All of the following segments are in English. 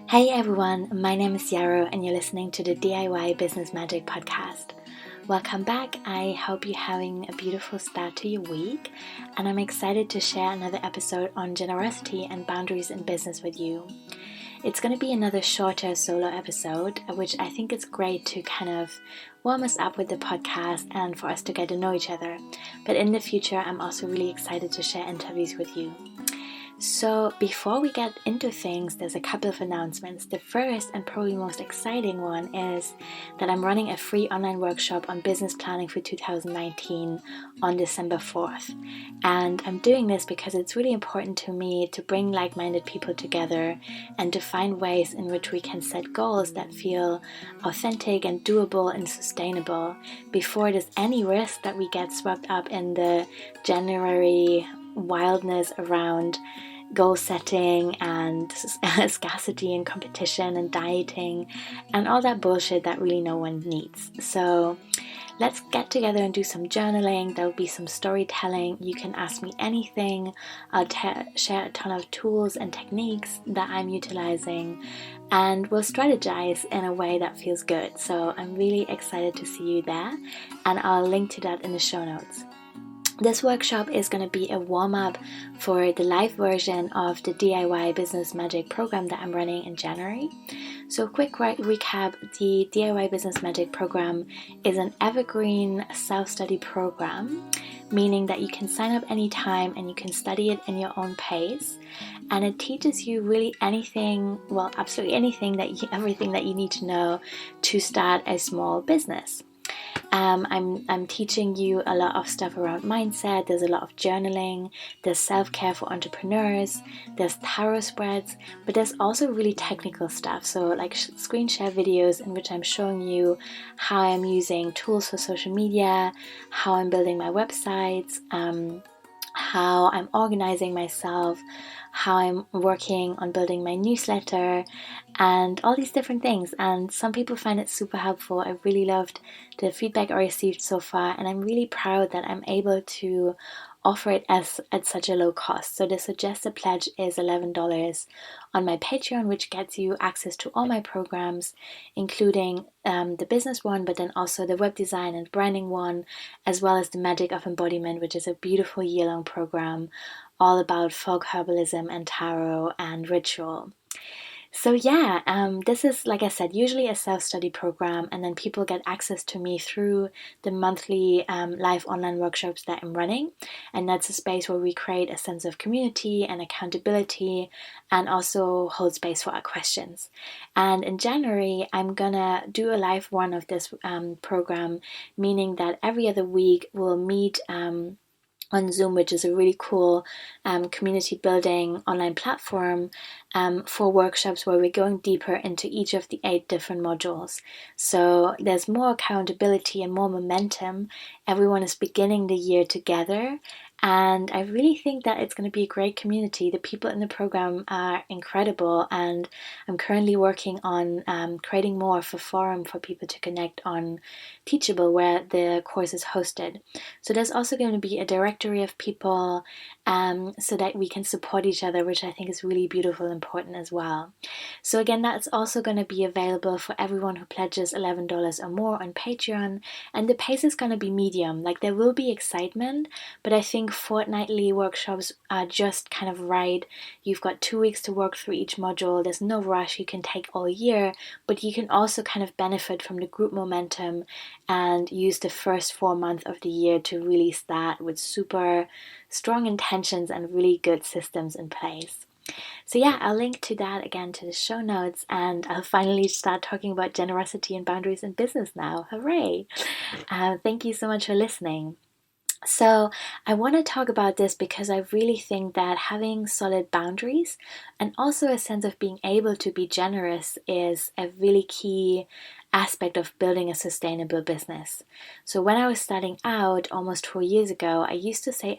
Hey everyone, my name is Yarrow and you're listening to the DIY Business Magic podcast. Welcome back. I hope you're having a beautiful start to your week, and I'm excited to share another episode on generosity and boundaries in business with you. It's going to be another shorter solo episode, which I think it's great to kind of warm us up with the podcast and for us to get to know each other. But in the future, I'm also really excited to share interviews with you. So before we get into things, there's a couple of announcements. The first and probably most exciting one is that I'm running a free online workshop on business planning for 2019 on December 4th. And I'm doing this because it's really important to me to bring like-minded people together and to find ways in which we can set goals that feel authentic and doable and sustainable before there's any risk that we get swept up in the January wildness around goal setting and scarcity and competition and dieting and all that bullshit that really no one needs. So let's get together and do some journaling. There'll be some storytelling. You can ask me anything. I'll share a ton of tools and techniques that I'm utilizing, and we'll strategize in a way that feels good. So I'm really excited to see you there, and I'll link to that in the show notes. This workshop is going to be a warm-up for the live version of the DIY Business Magic program that I'm running in January. So quick recap, the DIY Business Magic program is an evergreen self-study program, meaning that you can sign up anytime and you can study it in your own pace. And it teaches you really anything, well, absolutely anything everything that you need to know to start a small business. I'm teaching you a lot of stuff around mindset. There's a lot of journaling, there's self-care for entrepreneurs, there's tarot spreads, but there's also really technical stuff. So like screen share videos in which I'm showing you how I'm using tools for social media, how I'm building my websites, how I'm organizing myself, how I'm working on building my newsletter, and all these different things. And some people find it super helpful. I really loved the feedback I received so far, and I'm really proud that I'm able to offer it at such a low cost. So the suggested pledge is $11 on my Patreon, which gets you access to all my programs, including the business one, but then also the web design and branding one, as well as the Magic of Embodiment, which is a beautiful year-long program all about folk herbalism and tarot and ritual. So yeah, this is, like I said, usually a self-study program, and then people get access to me through the monthly live online workshops that I'm running, and that's a space where we create a sense of community and accountability and also hold space for our questions. And in January, I'm gonna do a live one of this program, meaning that every other week we'll meet on Zoom, which is a really cool community building online platform for workshops where we're going deeper into each of the 8 different modules. So there's more accountability and more momentum. Everyone is beginning the year together, and I really think that it's going to be a great community. The people in the program are incredible, and I'm currently working on creating more of a forum for people to connect on Teachable, where the course is hosted. So there's also going to be a directory of people so that we can support each other, which I think is really beautiful and important as well. So again, that's also going to be available for everyone who pledges $11 or more on Patreon, and the pace is going to be medium. Like, there will be excitement, but I think fortnightly workshops are just kind of right. You've got 2 weeks to work through each module. There's no rush. You can take all year, but you can also kind of benefit from the group momentum and use the first 4 months of the year to really start with super strong intentions and really good systems in place. So yeah, I'll link to that again to the show notes, and I'll finally start talking about generosity and boundaries in business now. Hooray! Thank you so much for listening. So I want to talk about this because I really think that having solid boundaries and also a sense of being able to be generous is a really key aspect of building a sustainable business. So when I was starting out almost 4 years ago, I used to say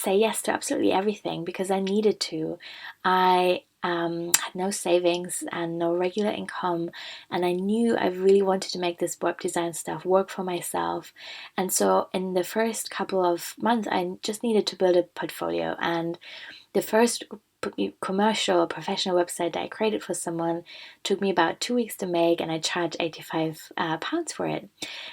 yes to absolutely everything because I needed to. I had no savings and no regular income, and I knew I really wanted to make this web design stuff work for myself. And so in the first couple of months, I just needed to build a portfolio, and the first commercial or professional website that I created for someone took me about 2 weeks to make, and I charged £85 for it.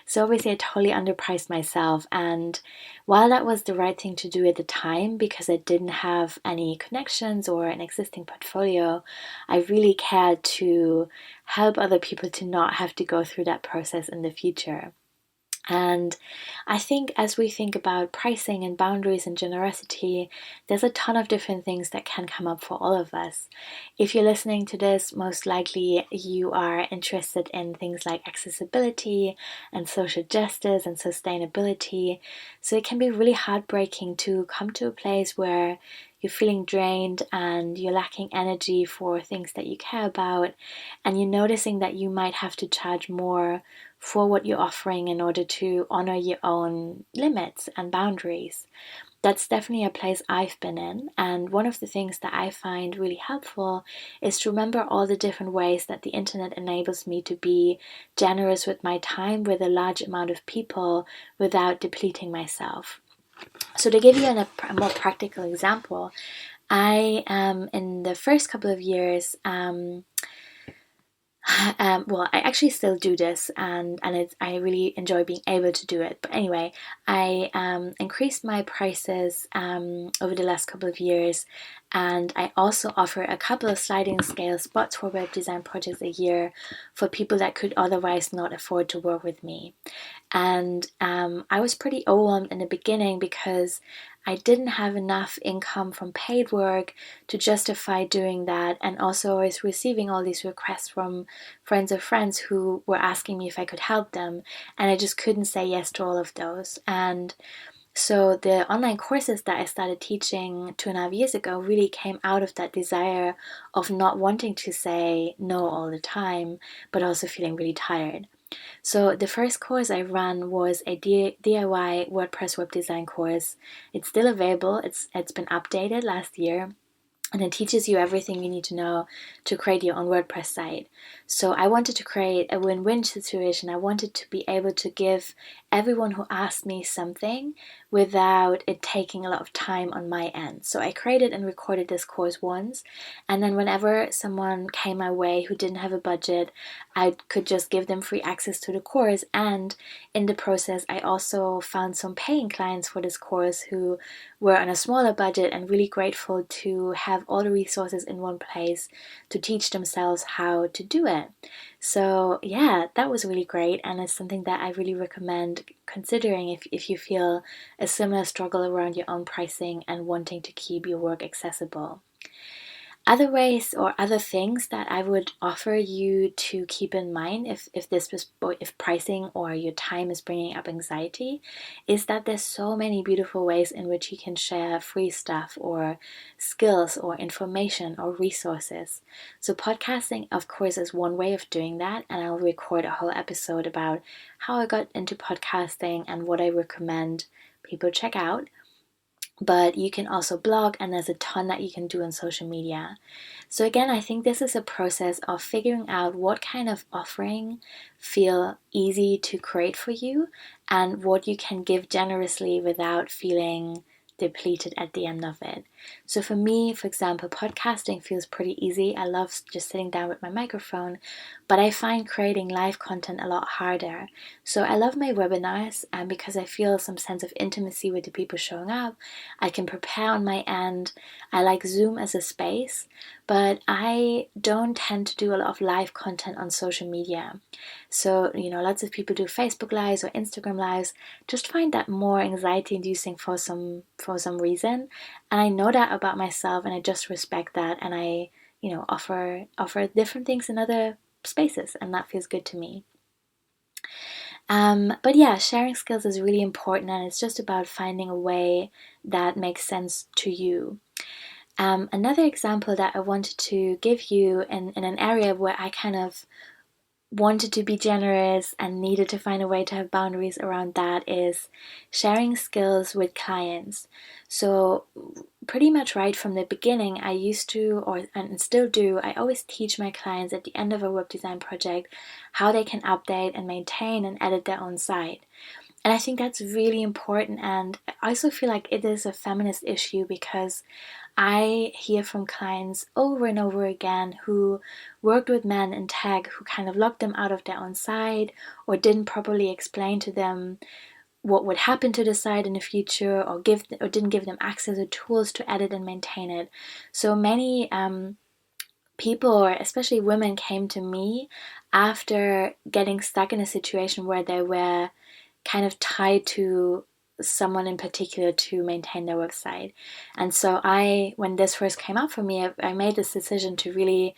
So obviously I totally underpriced myself, and while that was the right thing to do at the time because I didn't have any connections or an existing portfolio, I really cared to help other people to not have to go through that process in the future. And I think as we think about pricing and boundaries and generosity, there's a ton of different things that can come up for all of us. If you're listening to this, most likely you are interested in things like accessibility and social justice and sustainability. So it can be really heartbreaking to come to a place where you're feeling drained and you're lacking energy for things that you care about, and you're noticing that you might have to charge more for what you're offering in order to honor your own limits and boundaries. That's definitely a place I've been in, and one of the things that I find really helpful is to remember all the different ways that the internet enables me to be generous with my time with a large amount of people without depleting myself. So to give you a more practical example, I in the first couple of years, well, I actually still do this, and I really enjoy being able to do it. But anyway, I increased my prices over the last couple of years, and I also offer a couple of sliding scale spots for web design projects a year for people that could otherwise not afford to work with me. And I was pretty overwhelmed in the beginning because I didn't have enough income from paid work to justify doing that. And also I was receiving all these requests from friends of friends who were asking me if I could help them. And I just couldn't say yes to all of those. And so the online courses that I started teaching 2.5 years ago really came out of that desire of not wanting to say no all the time, but also feeling really tired. So the first course I ran was a DIY WordPress web design course. It's still available. It's been updated last year. And it teaches you everything you need to know to create your own WordPress site. So I wanted to create a win-win situation. I wanted to be able to give everyone who asked me something without it taking a lot of time on my end. So I created and recorded this course once, and then whenever someone came my way who didn't have a budget, I could just give them free access to the course. And in the process, I also found some paying clients for this course who were on a smaller budget and really grateful to have all the resources in one place to teach themselves how to do it. So yeah, that was really great, and it's something that I really recommend considering if you feel a similar struggle around your own pricing and wanting to keep your work accessible. Other ways or other things that I would offer you to keep in mind if pricing or your time is bringing up anxiety is that there's so many beautiful ways in which you can share free stuff or skills or information or resources. So podcasting, of course, is one way of doing that, and I'll record a whole episode about how I got into podcasting and what I recommend people check out. But you can also blog, and there's a ton that you can do on social media. So again, I think this is a process of figuring out what kind of offering feel easy to create for you and what you can give generously without feeling depleted at the end of it. So for me, for example, podcasting feels pretty easy. I love just sitting down with my microphone, but I find creating live content a lot harder. So I love my webinars, and because I feel some sense of intimacy with the people showing up, I can prepare on my end. I like Zoom as a space, but I don't tend to do a lot of live content on social media. So, lots of people do Facebook Lives or Instagram Lives. Just find that more anxiety inducing for some reason. And I know that about myself, and I just respect that, and I, offer different things in other spaces, and that feels good to me. But yeah, sharing skills is really important, and it's just about finding a way that makes sense to you. Another example that I wanted to give you in an area where I kind of wanted to be generous and needed to find a way to have boundaries around that is sharing skills with clients. So pretty much right from the beginning, I used to, and still do, I always teach my clients at the end of a web design project how they can update and maintain and edit their own site. And I think that's really important, and I also feel like it is a feminist issue because I hear from clients over and over again who worked with men in tech who kind of locked them out of their own site or didn't properly explain to them what would happen to the site in the future, or didn't give them access to tools to edit and maintain it. So many people, or especially women, came to me after getting stuck in a situation where they were kind of tied to someone in particular to maintain their website. And so when this first came up for me, I made this decision to really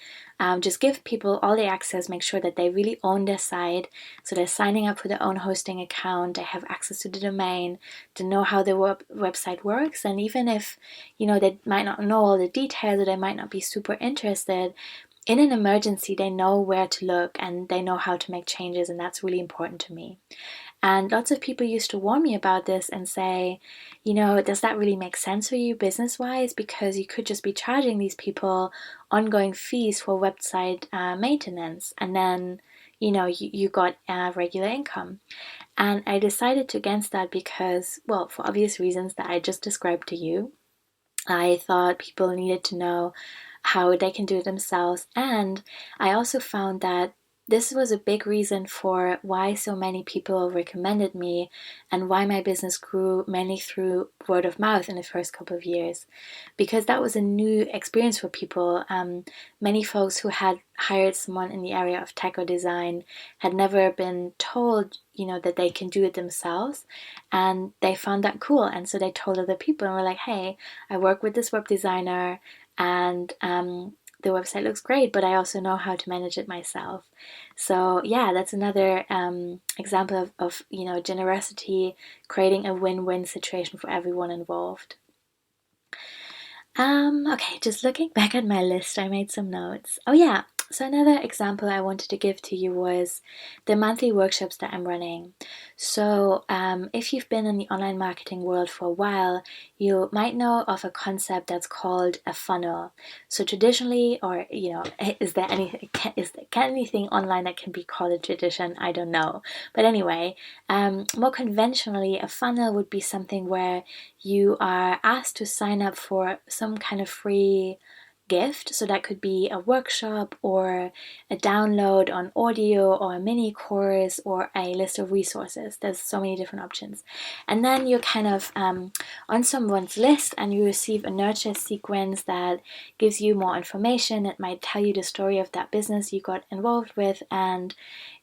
just give people all the access, make sure that they really own their site. So they're signing up for their own hosting account, they have access to the domain, to know how the website works. And even if, they might not know all the details, or they might not be super interested, in an emergency, they know where to look and they know how to make changes. And that's really important to me. And lots of people used to warn me about this and say, does that really make sense for you business-wise? Because you could just be charging these people ongoing fees for website maintenance, and then, you got regular income. And I decided against that because, well, for obvious reasons that I just described to you. I thought people needed to know how they can do it themselves. And I also found that this was a big reason for why so many people recommended me and why my business grew mainly through word of mouth in the first couple of years, because that was a new experience for people. Many folks who had hired someone in the area of tech or design had never been told, that they can do it themselves, and they found that cool. And so they told other people and were like, hey, I work with this web designer, and the website looks great, but I also know how to manage it myself. So yeah, that's another example of generosity creating a win-win situation for everyone involved. Okay, just looking back at my list, I made some notes. Oh yeah, so another example I wanted to give to you was the monthly workshops that I'm running. So if you've been in the online marketing world for a while, you might know of a concept that's called a funnel. So traditionally, or is there anything online that can be called a tradition? I don't know. But anyway, more conventionally, a funnel would be something where you are asked to sign up for some kind of free gift. So that could be a workshop or a download on audio or a mini course or a list of resources. There's so many different options. And then you're kind of on someone's list and you receive a nurture sequence that gives you more information. It might tell you the story of that business you got involved with, and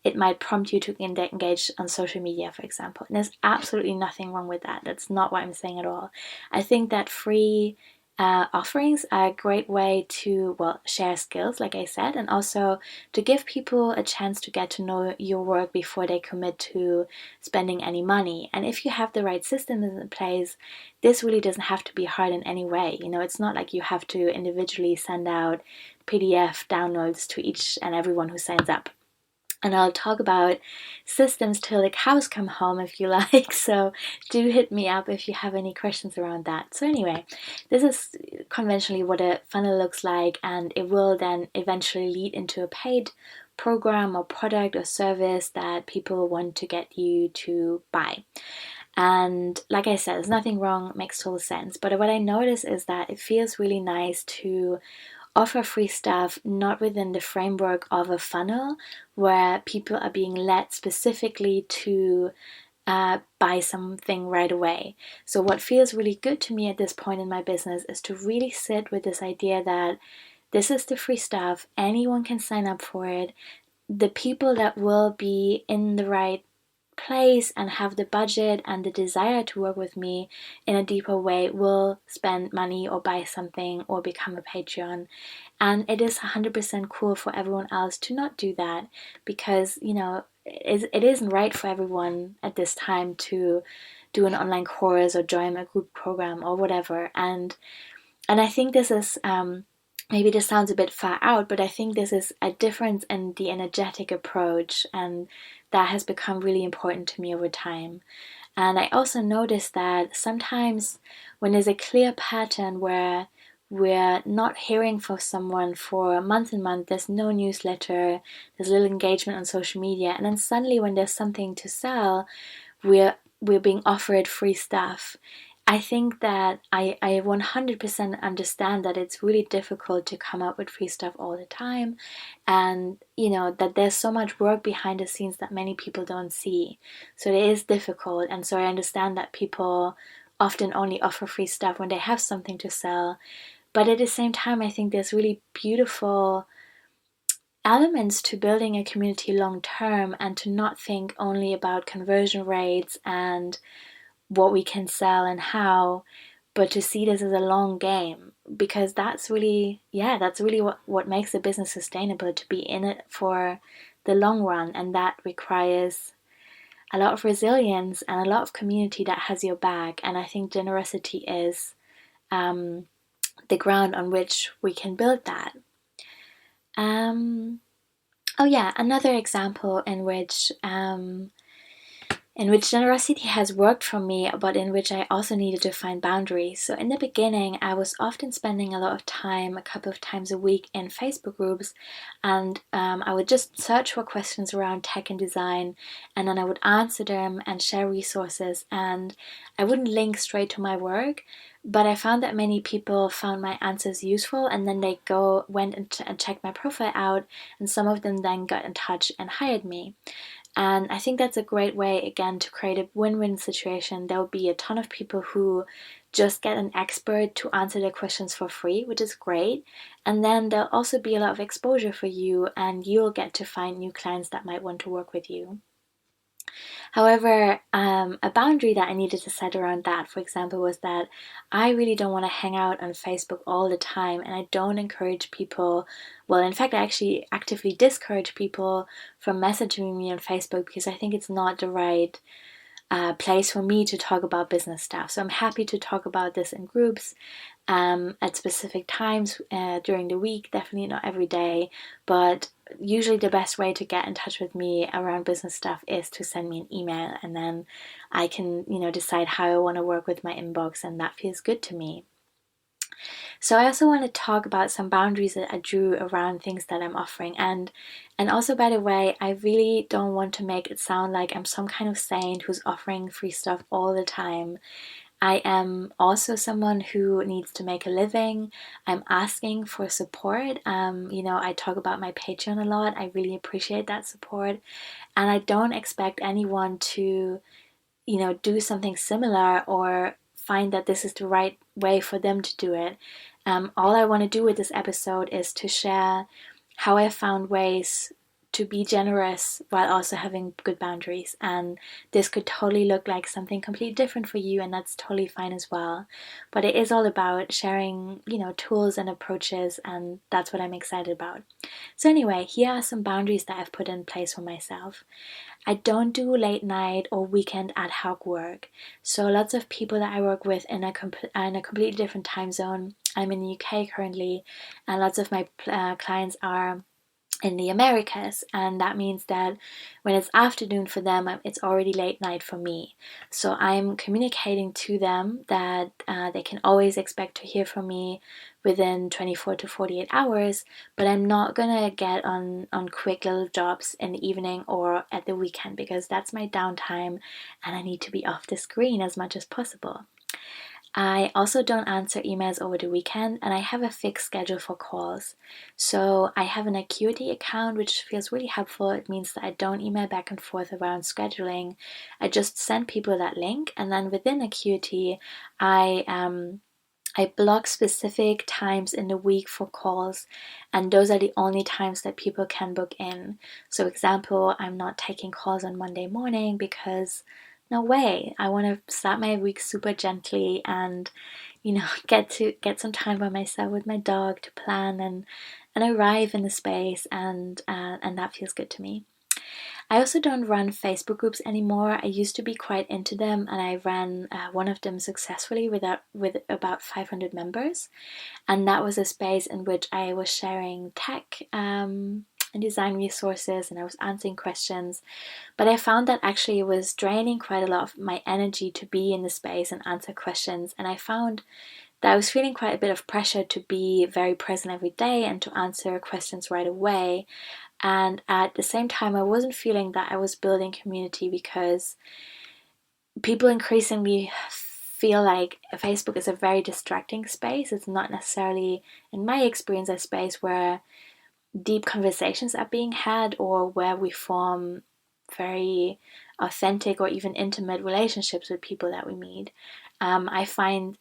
it might prompt you to engage on social media, for example. And there's absolutely nothing wrong with that. That's not what I'm saying at all. I think that free offerings are a great way to, share skills, like I said, and also to give people a chance to get to know your work before they commit to spending any money. And if you have the right systems in place, this really doesn't have to be hard in any way. It's not like you have to individually send out PDF downloads to each and everyone who signs up. And I'll talk about systems till the cows come home if you like, so do hit me up if you have any questions around that. So anyway, this is conventionally what a funnel looks like, and it will then eventually lead into a paid program or product or service that people want to get you to buy. And like I said, there's nothing wrong, it makes total sense. But what I notice is that it feels really nice to offer free stuff not within the framework of a funnel where people are being led specifically to buy something right away. So what feels really good to me at this point in my business is to really sit with this idea that this is the free stuff, anyone can sign up for it. The people that will be in the right place and have the budget and the desire to work with me in a deeper way will spend money or buy something or become a Patreon. And it is 100% cool for everyone else to not do that, because it isn't right for everyone at this time to do an online course or join a group program or whatever. And I think this is maybe this sounds a bit far out, but I think this is a difference in the energetic approach, and that has become really important to me over time. And I also noticed that sometimes when there's a clear pattern where we're not hearing from someone for a month and month, there's no newsletter, there's little engagement on social media, and then suddenly when there's something to sell, we're being offered free stuff. I think that I 100% understand that it's really difficult to come up with free stuff all the time, and that there's so much work behind the scenes that many people don't see. So it is difficult, and so I understand that people often only offer free stuff when they have something to sell. But at the same time, I think there's really beautiful elements to building a community long term, and to not think only about conversion rates and what we can sell and how, but to see this as a long game, because that's really, what makes a business sustainable, to be in it for the long run. And that requires a lot of resilience and a lot of community that has your back. And I think generosity is the ground on which we can build that. Oh yeah, another example in which generosity has worked for me, but in which I also needed to find boundaries. So in the beginning, I was often spending a lot of time, a couple of times a week, in Facebook groups, and I would just search for questions around tech and design, and then I would answer them and share resources, and I wouldn't link straight to my work. But I found that many people found my answers useful, and then they went and checked my profile out, and some of them then got in touch and hired me. And I think that's a great way, again, to create a win-win situation. There will be a ton of people who just get an expert to answer their questions for free, which is great. And then there'll also be a lot of exposure for you, and you'll get to find new clients that might want to work with you. However, a boundary that I needed to set around that, for example, was that I really don't want to hang out on Facebook all the time, and I don't encourage people. Well, in fact, I actually actively discourage people from messaging me on Facebook, because I think it's not the right place for me to talk about business stuff. So I'm happy to talk about this in groups at specific times during the week, definitely not every day, but usually the best way to get in touch with me around business stuff is to send me an email, and then I can, decide how I want to work with my inbox, and that feels good to me. So I also want to talk about some boundaries that I drew around things that I'm offering. And also, by the way, I really don't want to make it sound like I'm some kind of saint who's offering free stuff all the time. I am also someone who needs to make a living. I'm asking for support. I talk about my Patreon a lot. I really appreciate that support. And I don't expect anyone to, do something similar or find that this is the right way for them to do it. All I want to do with this episode is to share how I found ways to be generous while also having good boundaries. And this could totally look like something completely different for you, and that's totally fine as well. But it is all about sharing, tools and approaches, and that's what I'm excited about. So anyway, here are some boundaries that I've put in place for myself. I don't do late night or weekend ad hoc work. So lots of people that I work with in a completely different time zone. I'm in the UK currently, and lots of my clients are in the Americas, and that means that when it's afternoon for them, it's already late night for me. So I'm communicating to them that they can always expect to hear from me within 24 to 48 hours, but I'm not gonna get on quick little jobs in the evening or at the weekend, because that's my downtime and I need to be off the screen as much as possible. I also don't answer emails over the weekend, and I have a fixed schedule for calls. So I have an Acuity account, which feels really helpful. It means that I don't email back and forth around scheduling. I just send people that link, and then within Acuity, I block specific times in the week for calls, and those are the only times that people can book in. So example, I'm not taking calls on Monday morning because no way. I want to start my week super gently and, get some time by myself with my dog to plan and arrive in the space, and that feels good to me. I also don't run Facebook groups anymore. I used to be quite into them, and I ran one of them successfully with about 500 members, and that was a space in which I was sharing tech and design resources, and I was answering questions. But I found that actually it was draining quite a lot of my energy to be in the space and answer questions, and I found that I was feeling quite a bit of pressure to be very present every day and to answer questions right away. And at the same time, I wasn't feeling that I was building community, because people increasingly feel like Facebook is a very distracting space. It's not necessarily, in my experience, a space where deep conversations are being had or where we form very authentic or even intimate relationships with people that we meet. I find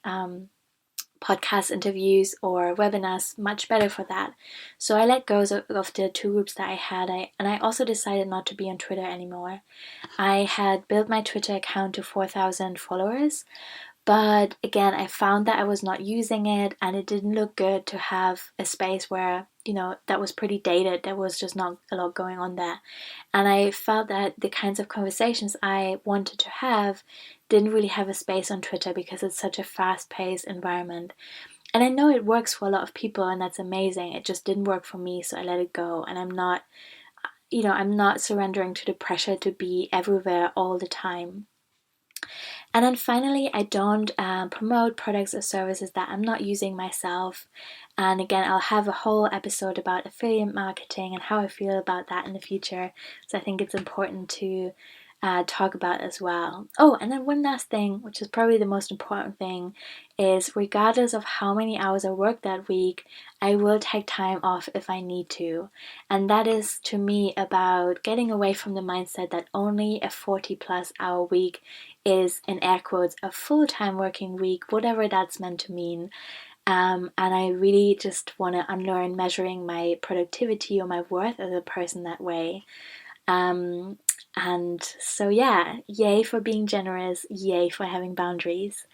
podcast interviews or webinars much better for that. So I let go of the two groups that I had. And I also decided not to be on Twitter anymore. I had built my Twitter account to 4,000 followers, but again, I found that I was not using it, and it didn't look good to have a space where, that was pretty dated. There was just not a lot going on there. And I felt that the kinds of conversations I wanted to have didn't really have a space on Twitter because it's such a fast-paced environment. And I know it works for a lot of people, and that's amazing. It just didn't work for me, so I let it go. And I'm not surrendering to the pressure to be everywhere all the time. And then finally, I don't promote products or services that I'm not using myself. And again, I'll have a whole episode about affiliate marketing and how I feel about that in the future. So I think it's important to talk about as well. Oh, and then one last thing, which is probably the most important thing, is regardless of how many hours I work that week, I will take time off if I need to. And that is, to me, about getting away from the mindset that only a 40+ hour week is, in air quotes, a full-time working week, whatever that's meant to mean. And I really just want to unlearn measuring my productivity or my worth as a person that way. And so yeah, yay for being generous, yay for having boundaries.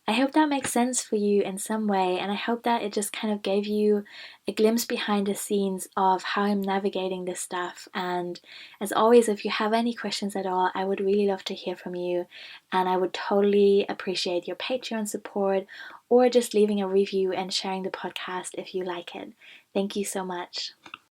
I hope that makes sense for you in some way, and I hope that it just kind of gave you a glimpse behind the scenes of how I'm navigating this stuff. And as always, if you have any questions at all, I would really love to hear from you, and I would totally appreciate your Patreon support or just leaving a review and sharing the podcast if you like it. Thank you so much.